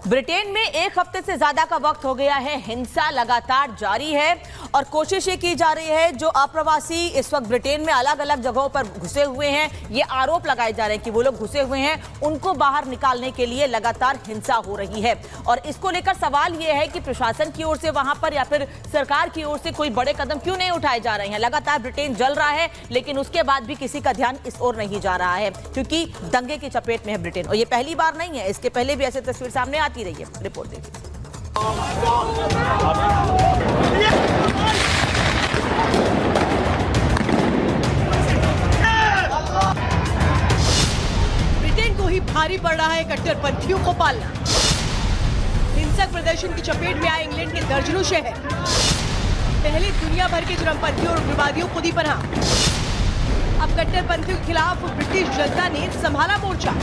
Britain में एक हफ्ते से ज्यादा का वक्त हो गया है, हिंसा लगातार जारी है और कोशिश ये की जा रही है जो अप्रवासी इस वक्त ब्रिटेन में अलग अलग जगहों पर घुसे हुए हैं, ये आरोप लगाए जा रहे हैं कि वो लोग घुसे हुए हैं, उनको बाहर निकालने के लिए लगातार हिंसा हो रही है। और इसको लेकर सवाल ये है कि प्रशासन की ओर से वहां पर या फिर सरकार की ओर से कोई बड़े कदम क्यों नहीं उठाए जा रहे हैं। लगातार ब्रिटेन जल रहा है लेकिन उसके बाद भी किसी का ध्यान इस ओर नहीं जा रहा है क्योंकि दंगे की चपेट में है ब्रिटेन। और ये पहली बार नहीं है, इसके पहले भी ऐसी तस्वीर सामने आती रही है। रिपोर्ट देखिए। ब्रिटेन को ही भारी पड़ रहा है कट्टरपंथियों को पालना। हिंसक प्रदर्शन की चपेट में आए इंग्लैंड के दर्जनों शहर। पहले दुनिया भर के चरमपंथियों और उग्रवादियों को दी पनाह। अब कट्टरपंथियों के खिलाफ ब्रिटिश जनता ने संभाला मोर्चा।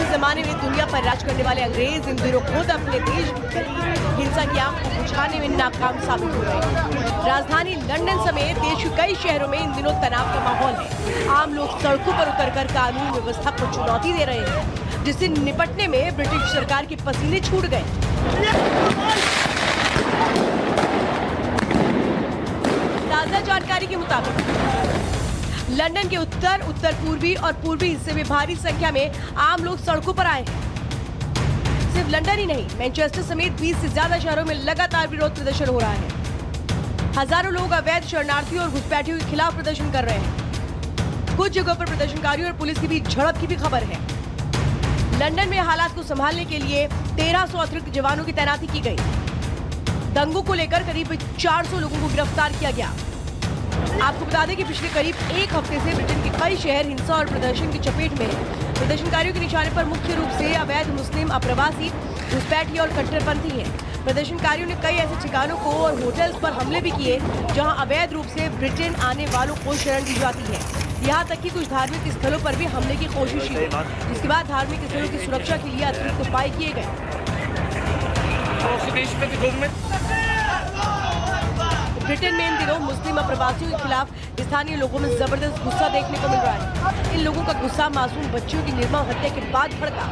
जमाने में दुनिया पर राज करने वाले अंग्रेज इन दिनों खुद अपने देश की हिंसा की आग को बुझाने में नाकाम साबित हो रहे हैं। राजधानी लंदन समेत देश के कई शहरों में इन दिनों तनाव का माहौल है। आम लोग सड़कों पर उतरकर कानून व्यवस्था को चुनौती दे रहे हैं, जिससे निपटने में ब्रिटिश सरकार के पसीने छूट गए। ताजा जानकारी के मुताबिक लंदन के उत्तर पूर्वी और पूर्वी हिस्से में भारी संख्या में आम लोग सड़कों पर आए हैं। सिर्फ लंदन ही नहीं, मैनचेस्टर समेत 20 से ज्यादा शहरों में लगातार विरोध प्रदर्शन हो रहा है। हजारों लोग अवैध शरणार्थियों और घुसपैठियों के खिलाफ प्रदर्शन कर रहे हैं। कुछ जगहों पर प्रदर्शनकारियों और पुलिस के बीच झड़प की भी खबर है। लंदन में हालात को संभालने के लिए 1300 अतिरिक्त जवानों की तैनाती की गई। दंगों को लेकर करीब 400 लोगों को गिरफ्तार किया गया। आपको बता दें कि पिछले करीब एक हफ्ते से ब्रिटेन के कई शहर हिंसा और प्रदर्शन की चपेट में हैं। प्रदर्शनकारियों के निशाने पर मुख्य रूप से अवैध मुस्लिम, अप्रवासी, घुसपैठी और कट्टरपंथी हैं। प्रदर्शनकारियों ने कई ऐसे ठिकानों को और होटल्स पर हमले भी किए जहां अवैध रूप से ब्रिटेन आने वालों को शरण दी जाती है। यहाँ तक कि कुछ धार्मिक स्थलों पर भी हमले की कोशिश की, जिसके बाद धार्मिक स्थलों की सुरक्षा के लिए अतिरिक्त उपाय किए गए। ब्रिटेन में इन दिनों मुस्लिम अप्रवासियों के खिलाफ स्थानीय लोगों में जबरदस्त गुस्सा देखने को मिल रहा है। इन लोगों का गुस्सा मासूम बच्चियों की निर्मम हत्या के बाद भड़का।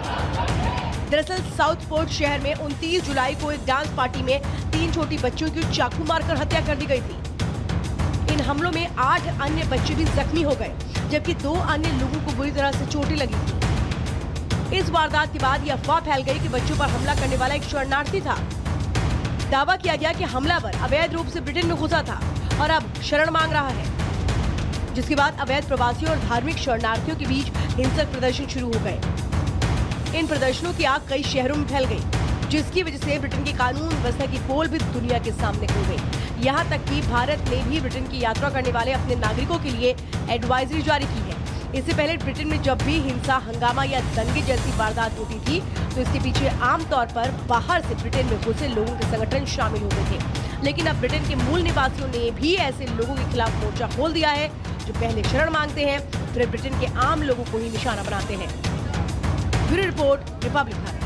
दरअसल साउथपोर्ट शहर में 29 जुलाई को एक डांस पार्टी में 3 छोटी बच्चियों की चाकू मारकर हत्या कर दी गई थी। इन हमलों में 8 अन्य बच्चे भी जख्मी हो गए, जबकि 2 अन्य लोगों को बुरी तरह से चोटें लगी थी। इस वारदात के बाद यह अफवाह फैल गई कि बच्चों पर हमला करने वाला एक शरणार्थी था। दावा किया गया कि हमलावर अवैध रूप से ब्रिटेन में घुसा था और अब शरण मांग रहा है, जिसके बाद अवैध प्रवासियों और धार्मिक शरणार्थियों के बीच हिंसक प्रदर्शन शुरू हो गए। इन प्रदर्शनों की आग कई शहरों में फैल गई, जिसकी वजह से ब्रिटेन की कानून व्यवस्था की पोल भी दुनिया के सामने खुल गई। यहाँ तक कि भारत ने भी ब्रिटेन की यात्रा करने वाले अपने नागरिकों के लिए एडवाइजरी जारी की है। इससे पहले ब्रिटेन में जब भी हिंसा, हंगामा या दंगे जैसी वारदात होती थी तो इसके पीछे आमतौर पर बाहर से ब्रिटेन में घुसे लोगों के संगठन शामिल होते थे। लेकिन अब ब्रिटेन के मूल निवासियों ने भी ऐसे लोगों के खिलाफ मोर्चा खोल दिया है जो पहले शरण मांगते हैं, फिर ब्रिटेन के आम लोगों को ही निशाना बनाते हैं। Bureau report, Republic Bharat.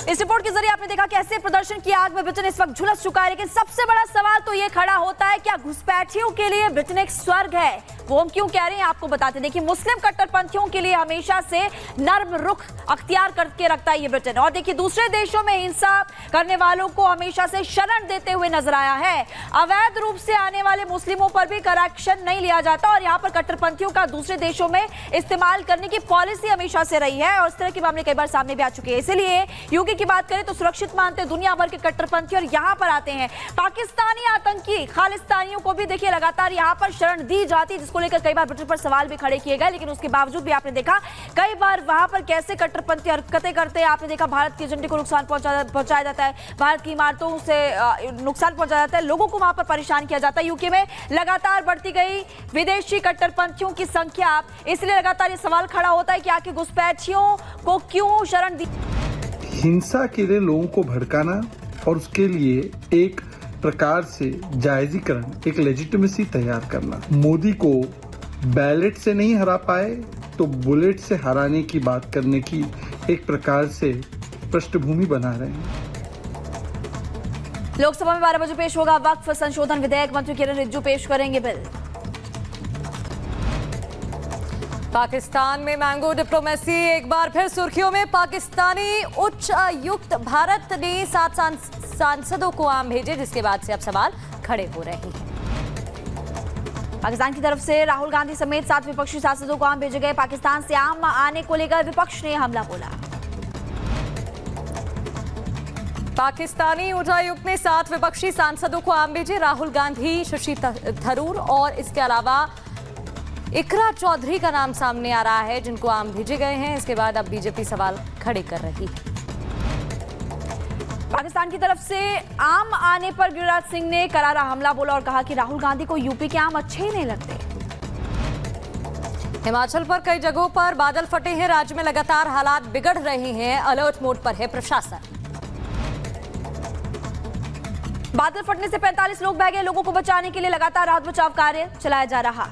इस रिपोर्ट के जरिए आपने देखा कैसे प्रदर्शन की आग में ब्रिटेन इस वक्त झुलस चुका है। लेकिन सबसे बड़ा सवाल तो ये खड़ा होता है, क्या घुसपैठियों के लिए ब्रिटेन एक स्वर्ग है? वो हम क्यों कह रहे हैं आपको बताते। देखिए, मुस्लिम कट्टरपंथियों के लिए हमेशा से नर्म रुख अख्तियार करके रखता है ये ब्रिटेन। और देखिए, दूसरे देशों में हिंसा करने वालों को हमेशा से शरण देते हुए नजर आया है। अवैध रूप से आने वाले मुस्लिमों पर भी करेक्शन नहीं लिया जाता और यहाँ पर कट्टरपंथियों का दूसरे देशों में इस्तेमाल करने की पॉलिसी हमेशा से रही है और इस तरह के मामले कई बार सामने भी आ चुके हैं। इसलिए यूके की बात करें तो सुरक्षित मानते हैं दुनिया भर के कट्टरपंथी और यहाँ पर आते हैं। पाकिस्तानी आतंकी खालिस्तानियों को भी देखिए लगातार यहाँ पर शरण दी जाती है, जिसको लेकर कई बार ब्रिटेन पर सवाल भी खड़े किए गए। लेकिन उसके बावजूद भी आपने देखा कई बार वहां पर कैसे कट्टरपंथी हरकतें करते हैं। आपने देखा भारत के एजेंडे को नुकसान पहुंचाया जाता है, भारत की इमारतों से नुकसान पहुंचाया जाता है, लोगों को वहां पर परेशान किया जाता है। यूके में लगातार बढ़ती गई विदेशी कट्टरपंथियों की संख्या, इसलिए लगातार ये सवाल खड़ा होता है कि आखिर घुसपैठियों को क्यों शरण दी। हिंसा के लिए लोगों को भड़काना और उसके लिए एक प्रकार से जायजीकरण, एक लेजिटिमेसी तैयार करना। मोदी को बैलेट से नहीं हरा पाए तो बुलेट से हराने की बात करने की एक प्रकार से पृष्ठभूमि बना रहे हैं। लोकसभा में 12 बजे पेश होगा वक्फ संशोधन विधेयक। मंत्री किरण रिजिजू पेश करेंगे बिल। पाकिस्तान में मैंगो डिप्लोमेसी एक बार फिर सुर्खियों में। पाकिस्तानी उच्च आयुक्त भारत ने 7 सांसदों को आम भेजे, जिसके बाद से अब सवाल खड़े हो रहे हैं। पाकिस्तान की तरफ से राहुल गांधी समेत 7 विपक्षी सांसदों को आम भेजे गए। पाकिस्तान से आम आने को लेकर विपक्ष ने हमला बोला। पाकिस्तानी उच्चायुक्त ने 7 विपक्षी सांसदों को आम भेजे। राहुल गांधी, शशि थरूर और इसके अलावा इकरा चौधरी का नाम सामने आ रहा है, जिनको आम भेजे गए हैं। इसके बाद अब बीजेपी सवाल खड़े कर रही है। पाकिस्तान की तरफ से आम आने पर गिरिराज सिंह ने करारा हमला बोला और कहा कि राहुल गांधी को यूपी के आम अच्छे ही नहीं लगते। हिमाचल पर कई जगहों पर बादल फटे हैं। राज्य में लगातार हालात बिगड़ रहे हैं। अलर्ट मोड पर है प्रशासन। बादल फटने से 45 लोग बह गए। लोगों को बचाने के लिए लगातार राहत बचाव कार्य चलाया जा रहा।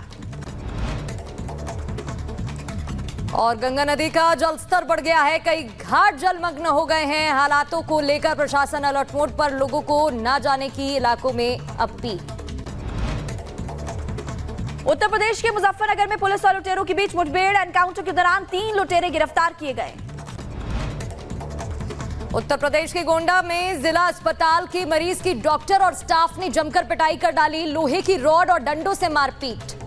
और गंगा नदी का जलस्तर बढ़ गया है। कई घाट जलमग्न हो गए हैं। हालातों को लेकर प्रशासन अलर्ट मोड पर। लोगों को न जाने की इलाकों में अपील। उत्तर प्रदेश के मुजफ्फरनगर में पुलिस और लुटेरों के बीच मुठभेड़। एनकाउंटर के दौरान 3 लुटेरे गिरफ्तार किए गए। उत्तर प्रदेश के गोंडा में जिला अस्पताल की मरीज की डॉक्टर और स्टाफ ने जमकर पिटाई कर डाली। लोहे की रॉड और डंडों से मारपीट।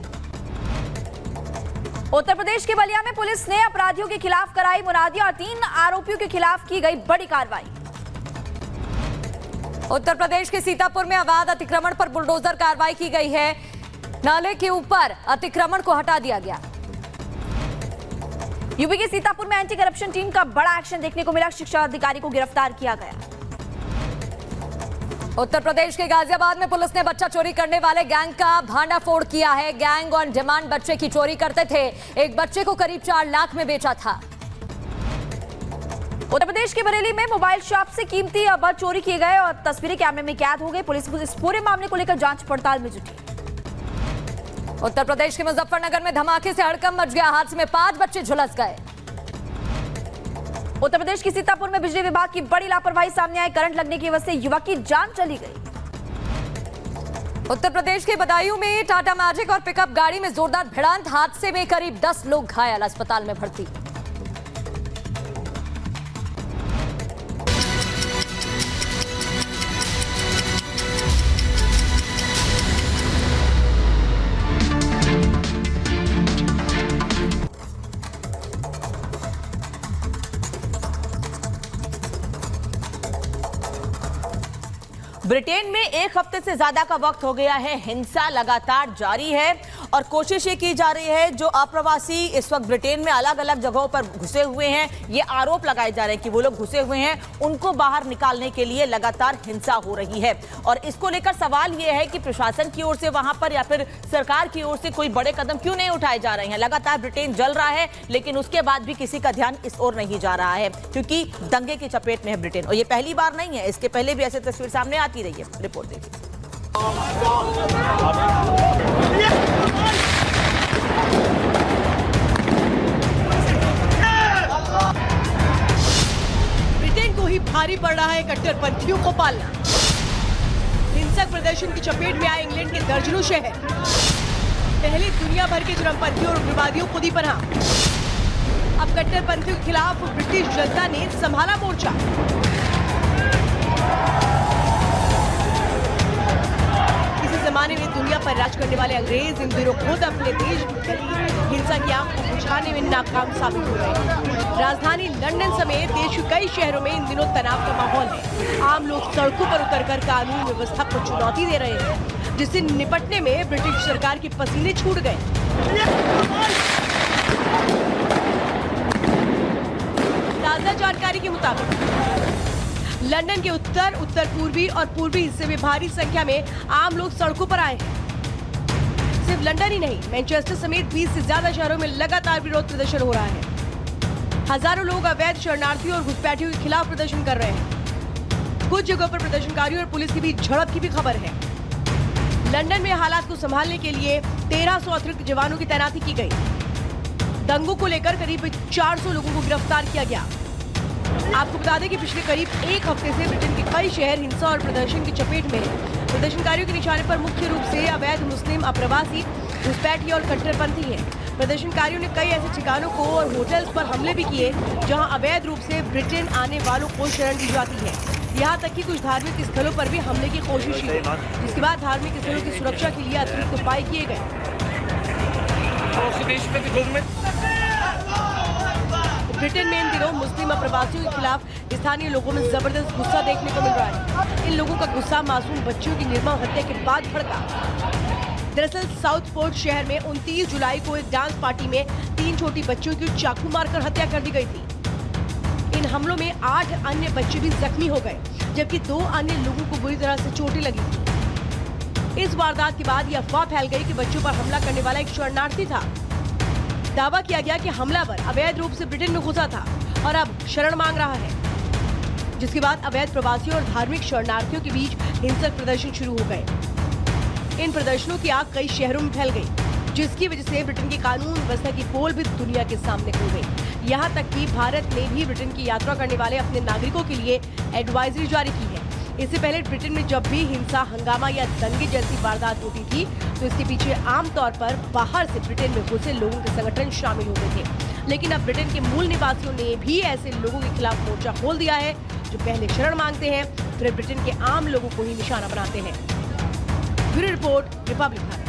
उत्तर प्रदेश के बलिया में पुलिस ने अपराधियों के खिलाफ कराई मुनादी और 3 आरोपियों के खिलाफ की गई बड़ी कार्रवाई। उत्तर प्रदेश के सीतापुर में अवैध अतिक्रमण पर बुलडोजर कार्रवाई की गई है। नाले के ऊपर अतिक्रमण को हटा दिया गया। यूपी के सीतापुर में एंटी करप्शन टीम का बड़ा एक्शन देखने को मिला। शिक्षा अधिकारी को गिरफ्तार किया गया। उत्तर प्रदेश के गाजियाबाद में पुलिस ने बच्चा चोरी करने वाले गैंग का भांडाफोड़ किया है। गैंग ऑन डिमांड बच्चे की चोरी करते थे। एक बच्चे को करीब 4 लाख में बेचा था। उत्तर प्रदेश के बरेली में मोबाइल शॉप से कीमती अबड़ चोरी किए गए और तस्वीरें कैमरे में कैद हो गई। पुलिस इस पूरे मामले को लेकर जांच पड़ताल में जुटी। उत्तर प्रदेश के मुजफ्फरनगर में धमाके से हड़कंप मच गया। हादसे में 5 बच्चे झुलस गए। उत्तर प्रदेश के सीतापुर में बिजली विभाग की बड़ी लापरवाही सामने आई। करंट लगने की वजह से युवक की जान चली गई। उत्तर प्रदेश के बदायूं में टाटा मैजिक और पिकअप गाड़ी में जोरदार भिड़ंत। हादसे में करीब 10 लोग घायल, अस्पताल में भर्ती। ब्रिटेन में 1 हफ्ते से ज्यादा का वक्त हो गया है। हिंसा लगातार जारी है और कोशिश ये की जा रही है, जो अप्रवासी इस वक्त ब्रिटेन में अलग अलग जगहों पर घुसे हुए हैं, ये आरोप लगाए जा रहे हैं कि वो लोग घुसे हुए हैं, उनको बाहर निकालने के लिए लगातार हिंसा हो रही है। और इसको लेकर सवाल ये है कि प्रशासन की ओर से वहां पर या फिर सरकार की ओर से कोई बड़े कदम क्यों नहीं उठाए जा रहे हैं। लगातार ब्रिटेन जल रहा है, लेकिन उसके बाद भी किसी का ध्यान इस ओर नहीं जा रहा है, क्योंकि दंगे की चपेट में है ब्रिटेन। और ये पहली बार नहीं है, इसके पहले भी ऐसी तस्वीर सामने आती रही है। रिपोर्ट देखिए। ब्रिटेन को ही भारी पड़ रहा है कट्टरपंथियों को पालना। हिंसक प्रदर्शन की चपेट में आए इंग्लैंड के दर्जनों शहर। पहले दुनिया भर के चरमपंथियों और उग्रवादियों को दी पनाह। अब कट्टरपंथियों के खिलाफ ब्रिटिश जनता ने संभाला मोर्चा। जमाने में दुनिया पर राज करने वाले अंग्रेज इन दिनों खुद अपने देश की हिंसा की आग को बुझाने में नाकाम साबित हो रहे हैं। राजधानी लंदन समेत देश के कई शहरों में इन दिनों तनाव का माहौल है। आम लोग सड़कों पर उतरकर कानून व्यवस्था को चुनौती दे रहे हैं, जिससे निपटने में ब्रिटिश सरकार के पसीने छूट गए। ताजा जानकारी के मुताबिक लंदन के उत्तर, उत्तर पूर्वी और पूर्वी हिस्से में भारी संख्या में आम लोग सड़कों पर आए हैं। सिर्फ लंदन ही नहीं, मैनचेस्टर समेत 20 से ज्यादा शहरों में लगातार विरोध प्रदर्शन हो रहा है। हजारों लोग अवैध शरणार्थियों और घुसपैठियों के खिलाफ प्रदर्शन कर रहे हैं। कुछ जगहों पर प्रदर्शनकारियों और पुलिस के बीच झड़प की भी खबर है। लंदन में हालात को संभालने के लिए 1300 अतिरिक्त जवानों की तैनाती की गई। दंगों को लेकर करीब 400 लोगों को गिरफ्तार किया गया। आपको बता दें कि पिछले करीब एक हफ्ते से ब्रिटेन के कई शहर हिंसा और प्रदर्शन की चपेट में हैं। प्रदर्शनकारियों के निशाने पर मुख्य रूप से अवैध मुस्लिम अप्रवासी, घुसपैठी और कट्टरपंथी हैं। प्रदर्शनकारियों ने कई ऐसे ठिकानों को और होटल्स पर हमले भी किए जहां अवैध रूप से ब्रिटेन आने वालों को शरण दी जाती है। यहाँ तक कि कुछ धार्मिक स्थलों पर भी हमले की कोशिश की, जिसके बाद धार्मिक स्थलों की सुरक्षा के लिए अतिरिक्त उपाय किए गए। ब्रिटेन में इन दिनों मुस्लिम अप्रवासियों के खिलाफ स्थानीय लोगों में जबरदस्त गुस्सा देखने को मिल रहा है। इन लोगों का गुस्सा मासूम बच्चियों की निर्मम हत्या के बाद भड़का। दरअसल साउथपोर्ट शहर में 29 जुलाई को एक डांस पार्टी में 3 छोटी बच्चियों की चाकू मारकर हत्या कर दी गई थी। इन हमलों में 8 अन्य बच्चे भी जख्मी हो गए, जबकि 2 अन्य लोगों को बुरी तरह से चोटें लगी थी। इस वारदात के बाद ये अफवाह फैल गई कि बच्चों पर हमला करने वाला एक शरणार्थी था। दावा किया गया कि हमलावर अवैध रूप से ब्रिटेन में घुसा था और अब शरण मांग रहा है, जिसके बाद अवैध प्रवासियों और धार्मिक शरणार्थियों के बीच हिंसक प्रदर्शन शुरू हो गए। इन प्रदर्शनों की आग कई शहरों में फैल गई, जिसकी वजह से ब्रिटेन की कानून व्यवस्था की पोल भी दुनिया के सामने खुल गई। यहाँ तक कि भारत ने भी ब्रिटेन की यात्रा करने वाले अपने नागरिकों के लिए एडवाइजरी जारी की है। इससे पहले ब्रिटेन में जब भी हिंसा, हंगामा या दंगे जैसी वारदात होती थी तो इसके पीछे आमतौर पर बाहर से ब्रिटेन में घुसे लोगों के संगठन शामिल होते थे। लेकिन अब ब्रिटेन के मूल निवासियों ने भी ऐसे लोगों के खिलाफ मोर्चा खोल दिया है, जो पहले शरण मांगते हैं, फिर ब्रिटेन के आम लोगों को ही निशाना बनाते हैं। Bureau report, Republic Bharat.